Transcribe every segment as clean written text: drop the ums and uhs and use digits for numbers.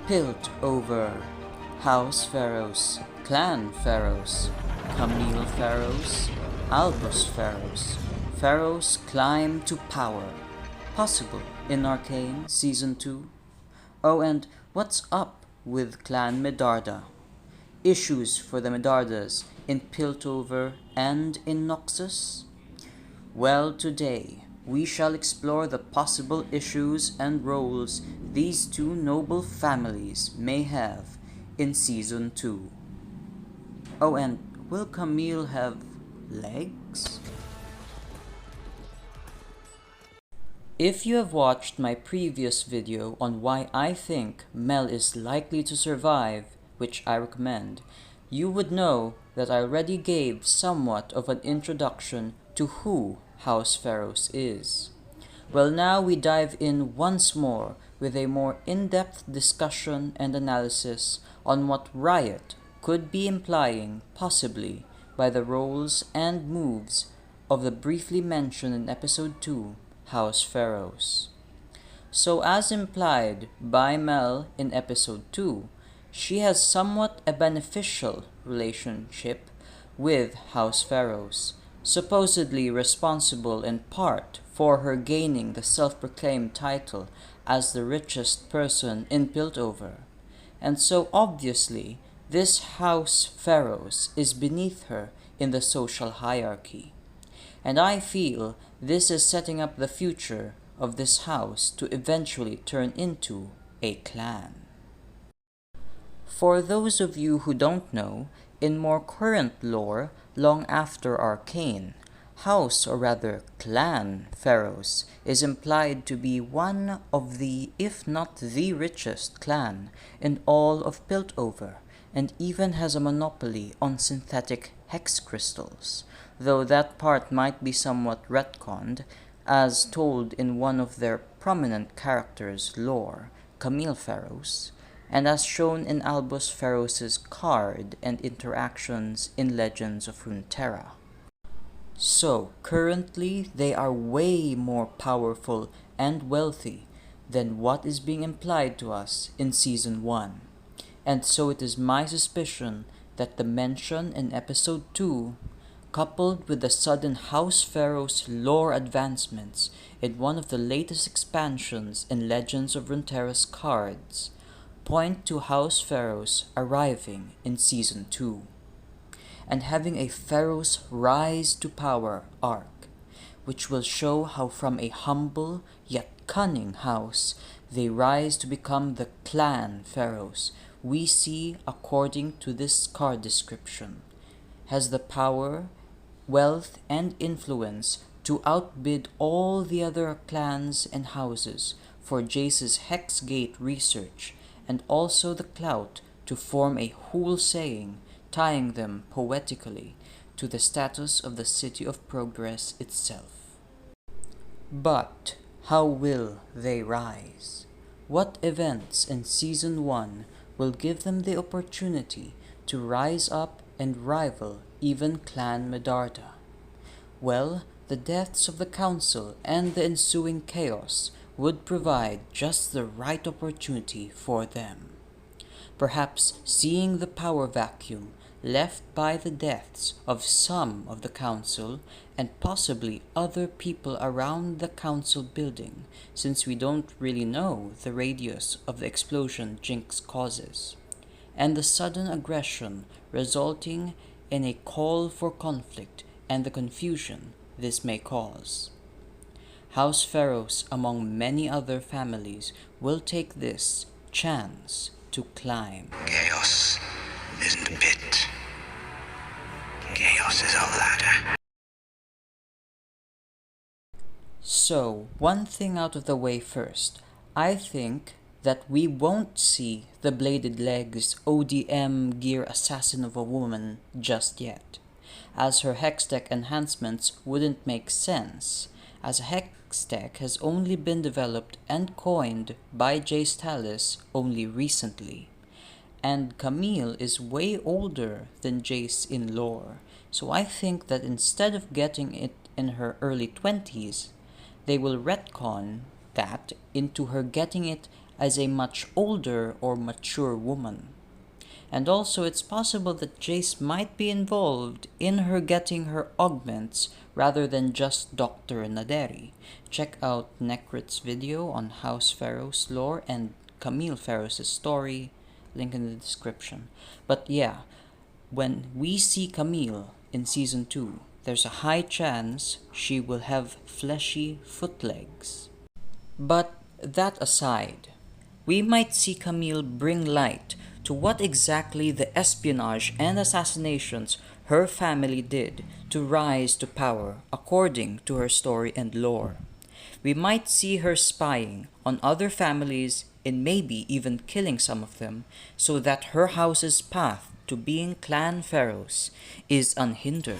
Piltover, House Pharaohs, Clan Pharaohs, Camille Pharaohs, Albus Pharaohs, Pharaohs climb to power. Possible in Arcane Season 2? Oh, and what's up with Clan MEDARDA? Issues for the Medardas in Piltover and in Noxus? Well, today we shall explore the possible issues and roles these two noble families may have in Season 2. Oh, and will Camille have legs? If you have watched my previous video on why I think Mel is likely to survive, which I recommend, you would know that I already gave somewhat of an introduction to who House Pharaohs is. Well, now we dive in once more with a more in-depth discussion and analysis on what Riot could be implying, possibly, by the roles and moves of the briefly mentioned in Episode 2, House Pharaohs. So as implied by Mel in Episode 2, she has somewhat a beneficial relationship with House Pharaohs, supposedly responsible in part for her gaining the self-proclaimed title as the richest person in Piltover. And so obviously, this House Pharaohs is beneath her in the social hierarchy. And I feel this is setting up the future of this house to eventually turn into a clan. For those of you who don't know, in more current lore, long after Arcane, House, or rather Clan Pharaohs, is implied to be one of the, if not the richest clan in all of Piltover, and even has a monopoly on synthetic hex crystals, though that part might be somewhat retconned, as told in one of their prominent characters' lore, Camille Pharaohs, and as shown in Albus Pharaohs' card and interactions in Legends of Runeterra. So, currently, they are way more powerful and wealthy than what is being implied to us in Season 1. And so it is my suspicion that the mention in Episode 2, coupled with the sudden House Pharaohs lore advancements in one of the latest expansions in Legends of Runeterra's cards, point to House Pharaohs arriving in Season 2, and having a Pharaoh's Rise to Power arc, which will show how from a humble yet cunning house they rise to become the Clan Pharaohs we see according to this card description, has the power, wealth, and influence to outbid all the other clans and houses for Jace's Hexgate research, and also the clout to form a whole saying tying them poetically to the status of the City of Progress itself. But how will they rise? What events in Season 1 will give them the opportunity to rise up and rival even Clan MEDARDA? Well, the deaths of the Council and the ensuing chaos would provide just the right opportunity for them. Perhaps seeing the power vacuum left by the deaths of some of the Council and possibly other people around the Council building, since we don't really know the radius of the explosion Jinx causes, and the sudden aggression resulting in a call for conflict and the confusion this may cause. House Pharaohs, among many other families, will take this chance to climb. Chaos isn't a pit. Chaos is a ladder. So, one thing out of the way first. I think that we won't see the bladed legs ODM gear assassin of a woman just yet, as her hex tech enhancements wouldn't make sense, as a hex tech has only been developed and coined by Jace Talis only recently. And Camille is way older than Jace in lore, so I think that instead of getting it in her early 20s, they will retcon that into her getting it as a much older or mature woman. And also, it's possible that Jace might be involved in her getting her augments rather than just Dr. Naderi. Check out Necrits' video on House Ferros lore and Camille Ferros' story, link in the description. But yeah, when we see Camille in Season 2, there's a high chance she will have fleshy foot legs. But that aside, we might see Camille bring light to what exactly the espionage and assassinations her family did to rise to power according to her story and lore. We might see her spying on other families and maybe even killing some of them so that her house's path to being Clan Pharaohs is unhindered.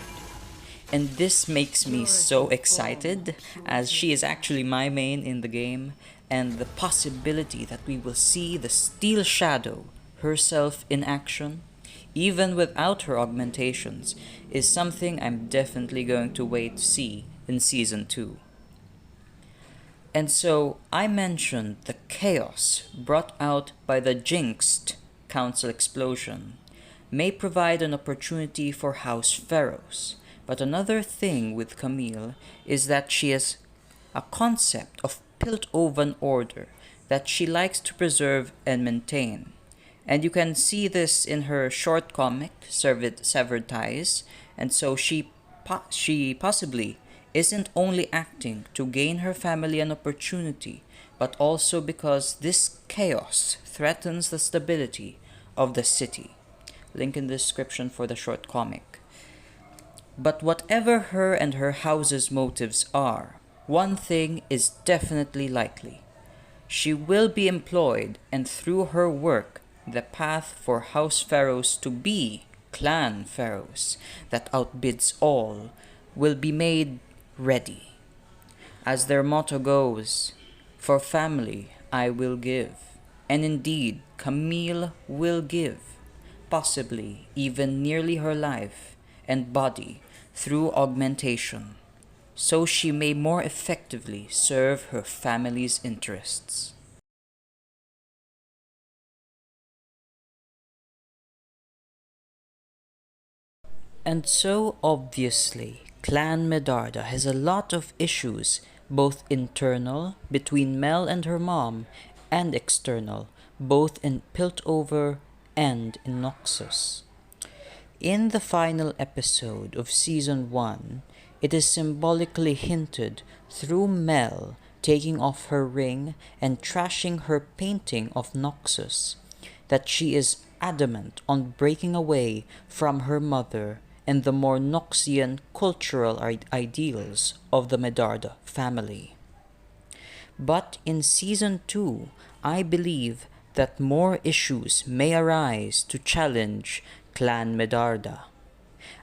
And this makes me so excited as she is actually my main in the game, and the possibility that we will see the Steel Shadow herself in action, even without her augmentations, is something I'm definitely going to wait to see in Season 2. And so I mentioned the chaos brought out by the Jinxed Council explosion may provide an opportunity for House Pharaohs. But another thing with Camille is that she has a concept of Piltovan order that she likes to preserve and maintain. And you can see this in her short comic, Severed Ties, and so she possibly isn't only acting to gain her family an opportunity, but also because this chaos threatens the stability of the city. Link in the description for the short comic. But whatever her and her house's motives are, one thing is definitely likely. She will be employed, and through her work, the path for House Pharaohs to be Clan Pharaohs that outbids all will be made ready. As their motto goes, "For family I will give." And indeed, Camille will give, possibly even nearly her life and body through augmentation, so she may more effectively serve her family's interests. And so obviously, Clan Medarda has a lot of issues, both internal, between Mel and her mom, and external, both in Piltover and in Noxus. In the final episode of Season 1, it is symbolically hinted through Mel taking off her ring and trashing her painting of Noxus that she is adamant on breaking away from her mother and the more Noxian cultural ideals of the Medarda family. But in Season 2, I believe that more issues may arise to challenge Clan Medarda.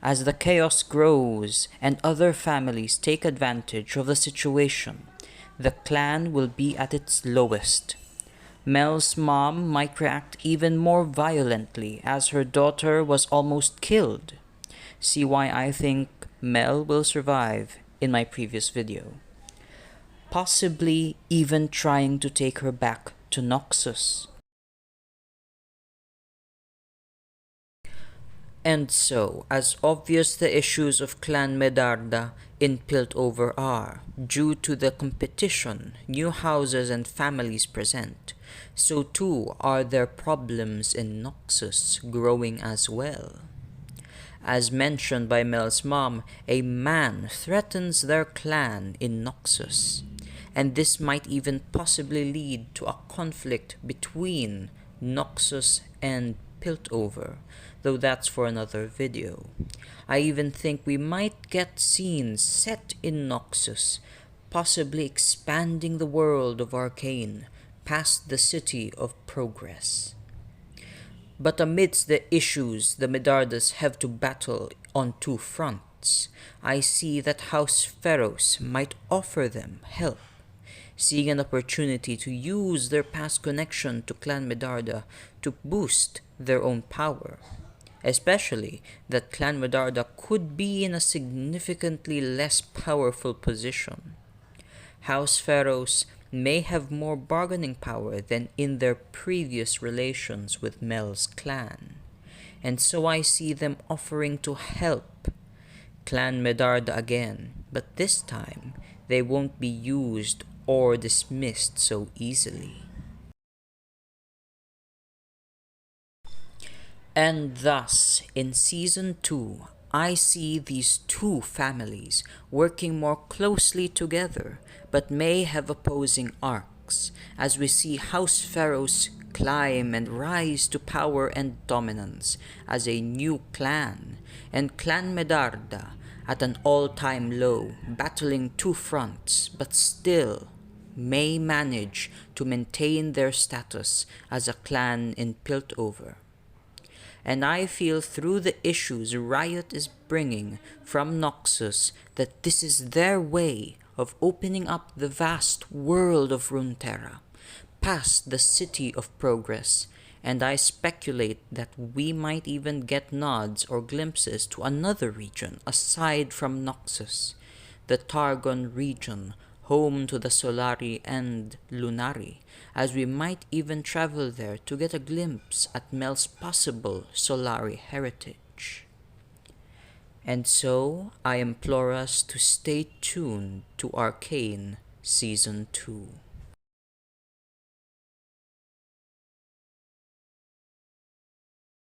As the chaos grows and other families take advantage of the situation, the clan will be at its lowest. Mel's mom might react even more violently as her daughter was almost killed. See why I think Mel will survive in my previous video. Possibly even trying to take her back to Noxus. And so, as obvious the issues of Clan Medarda in Piltover are, due to the competition new houses and families present, so too are their problems in Noxus growing as well. As mentioned by Mel's mom, a man threatens their clan in Noxus, and this might even possibly lead to a conflict between Noxus and Piltover, though that's for another video. I even think we might get scenes set in Noxus, possibly expanding the world of Arcane past the City of Progress. But amidst the issues the Medardas have to battle on two fronts, I see that House Ferros might offer them help, seeing an opportunity to use their past connection to Clan Medarda to boost their own power, especially that Clan Medarda could be in a significantly less powerful position. House Pharaohs may have more bargaining power than in their previous relations with Mel's clan. And so I see them offering to help Clan Medarda again, but this time they won't be used or dismissed so easily. And thus, in Season 2, I see these two families working more closely together, but may have opposing arcs, as we see House Pharaohs climb and rise to power and dominance as a new clan, and Clan Medarda at an all-time low, battling two fronts, but still may manage to maintain their status as a clan in Piltover. And I feel through the issues Riot is bringing from Noxus that this is their way of opening up the vast world of Runeterra, past the City of Progress, and I speculate that we might even get nods or glimpses to another region aside from Noxus, the Targon region, home to the Solari and Lunari, as we might even travel there to get a glimpse at Mel's possible Solari heritage. And so I implore us to stay tuned to Arcane Season 2.